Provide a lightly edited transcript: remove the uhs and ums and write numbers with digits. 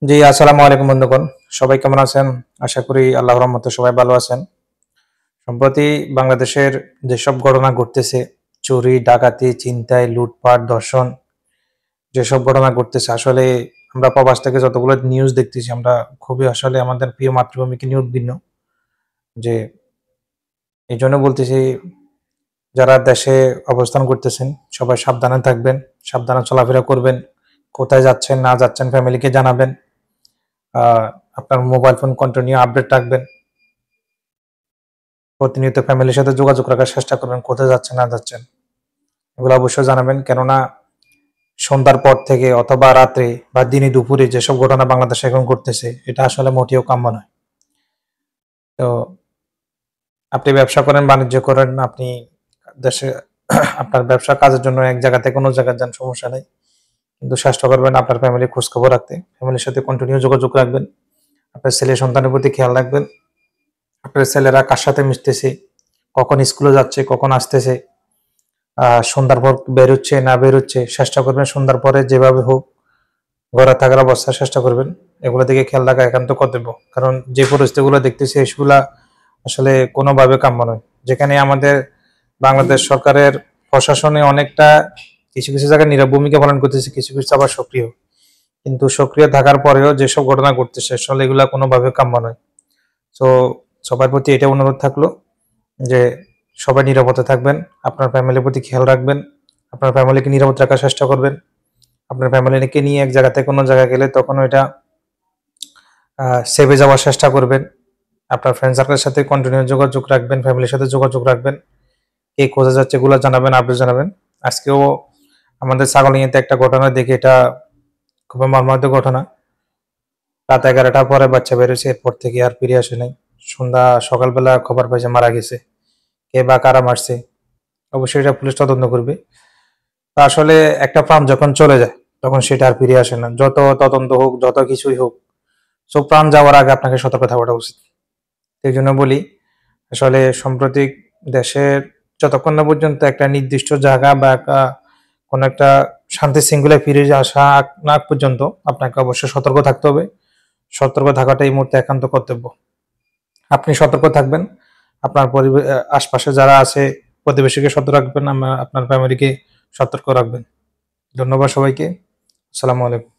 জি, আসসালামু আলাইকুম বন্ধুগণ। সবাই কেমন আছেন? আশা করি আল্লাহর রহমতে সবাই ভালো আছেন। সম্প্রতি বাংলাদেশের যেসব ঘটনা ঘটতেছে, চুরি, ডাকাতি, ছিনতাই, লুটপাট, ধর্ষণ যেসব ঘটনা ঘটতেছে আসলে আমরা প্রবাস থেকে যতগুলো নিউজ দেখতেছি আমরা খুবই আসলে আমাদের প্রিয় মাতৃভূমিকে নিয়ে উদ্বিগ্ন। যে এইজন্য বলতেছি যারা দেশে অবস্থান করতেছেন সবাই সাবধানে থাকবেন, সাবধানে চলাফেরা করবেন। কোথায় যাচ্ছেন না যাচ্ছেন ফ্যামিলিকে জানাবেন। আ আপনার মোবাইল ফোন কন্টিনিউ আপডেট রাখবেন। প্রতিনিয়ত ফ্যামিলির সাথে যোগাযোগ রাখার চেষ্টা করবেন, কোথায় যাচ্ছেন না যাচ্ছেন। এগুলো অবশ্যই জানাবেন। কেননা সন্ধ্যার পর থেকে অথবা রাত্রে বা দিনে দুপুরে যেসব ঘটনা বাংলাদেশে এখন ঘটতেছে, এটা আসলে মোটেও কাম্য নয়। তো আপনি ব্যবসা করেন, বাণিজ্য করেন, আপনি দেশে আপনার ব্যবসা কাজের জন্য এক জায়গা থেকে অন্য জায়গায় যান, সমস্যা নেই। কিন্তু চেষ্টা করবেন আপনার ফ্যামিলির খোঁজখবর রাখতে। ফ্যামিলির সাথে কন্টিনিউ যোগাযোগ রাখবেন। আপনার ছেলে সন্তানের প্রতি খেয়াল রাখবেন। আপনার ছেলেরা কার সাথে মিশতেছে, কখন স্কুলে যাচ্ছে, কখন আসতেছে, সন্ধ্যার পর বেরোচ্ছে না বেরোচ্ছে, চেষ্টা করবেন সন্ধ্যার পরে যেভাবে হোক ঘরে থাকার অবস্থার চেষ্টা করবেন। এগুলো দিকে খেয়াল রাখা একান্ত কর্তব্য। কারণ যে পরিস্থিতিগুলো দেখতেছি এগুলা আসলে কোনোভাবে কাম্য নয়। যেখানে আমাদের বাংলাদেশ সরকারের প্রশাসনে অনেকটা কিছু কিছু জায়গায় নীরব ভূমিকা পালন করতেছে, কিছু কিছু আবার সক্রিয়। কিন্তু সক্রিয় থাকার পরেও যেসব ঘটনা ঘটতেছে আসলে এগুলা কোনোভাবে কাম্য নয়। তো সবার প্রতি এটা অনুরোধ থাকলো যে সবাই নিরাপদে থাকবেন, আপনার ফ্যামিলির প্রতি খেয়াল রাখবেন, আপনার ফ্যামিলিকে নিরাপদ রাখার চেষ্টা করবেন। আপনার ফ্যামিলিকে নিয়ে এক জায়গা থেকে অন্য জায়গায় গেলে তখন ওইটা সেভে যাওয়ার চেষ্টা করবেন। আপনার ফ্রেন্ড সার্কেলের সাথে কন্টিনিউ যোগাযোগ রাখবেন, ফ্যামিলির সাথে যোগাযোগ রাখবেন। কে কোথায় যাচ্ছে এগুলো জানাবেন, আপডেট জানাবেন। আজকেও আমাদের ছাগলনাইয়াতে একটা ঘটনা দেখে এটা খুবই মর্মান্তিক ঘটনা। রাত 11টার পরে বাচ্চা বেরোছে, এরপর থেকে আর ফিরে আসে নাই। সকালবেলা খবর পাইছে মারা গেছে। কে বা কারা মারছে অবশ্যই এটা পুলিশ তদন্ত করবে। তা আসলে একটা প্রাণ যখন চলে যায় তখন সেটা আর ফিরে আসে না। যত তদন্ত হোক, যত কিছুই হোক, সব প্রাণ যাওয়ার আগে আপনাকে সতর্ক থাকাটা উচিত। এই জন্য বলি আসলে সাম্প্রতিক দেশের যতক্ষণ না পর্যন্ত একটা নির্দিষ্ট জায়গা বা কোনো একটা শান্তি শৃঙ্খলায় ফিরে আসা না পর্যন্ত আপনাকে অবশ্যই সতর্ক থাকতে হবে। সতর্ক থাকাটা এই মুহূর্তে একান্ত কর্তব্য। আপনি সতর্ক থাকবেন, আপনার আশপাশে যারা আছে প্রতিবেশীকে সতর্ক রাখবেন, আপনার ফ্যামিলিকে সতর্ক রাখবেন। ধন্যবাদ সবাইকে। আসসালামু আলাইকুম।